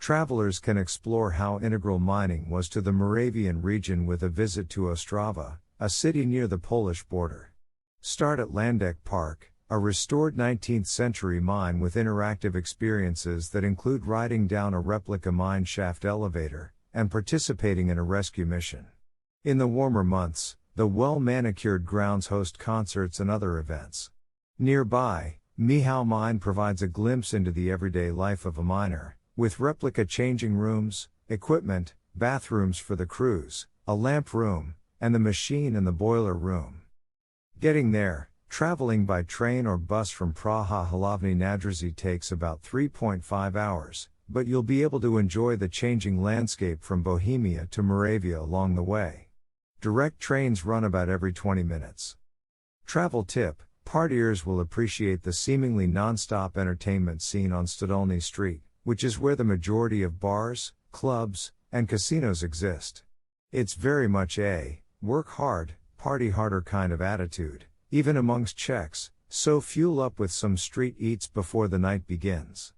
Travelers can explore how integral mining was to the Moravian region with a visit to Ostrava, a city near the Polish border. Start at Landek Park, a restored 19th century mine with interactive experiences that include riding down a replica mine shaft elevator, and participating in a rescue mission. In the warmer months, the well-manicured grounds host concerts and other events. Nearby, Michał Mine provides a glimpse into the everyday life of a miner, with replica changing rooms, equipment, bathrooms for the crews, a lamp room, and the machine and the boiler room. Getting there, traveling by train or bus from Praha Hlavní Nádraží takes about 3.5 hours, but you'll be able to enjoy the changing landscape from Bohemia to Moravia along the way. Direct trains run about every 20 minutes. Travel tip: Partiers will appreciate the seemingly non-stop entertainment scene on Stodolní Street, which is where the majority of bars, clubs, and casinos exist. It's very much a work hard, party harder kind of attitude, even amongst Czechs, so fuel up with some street eats before the night begins.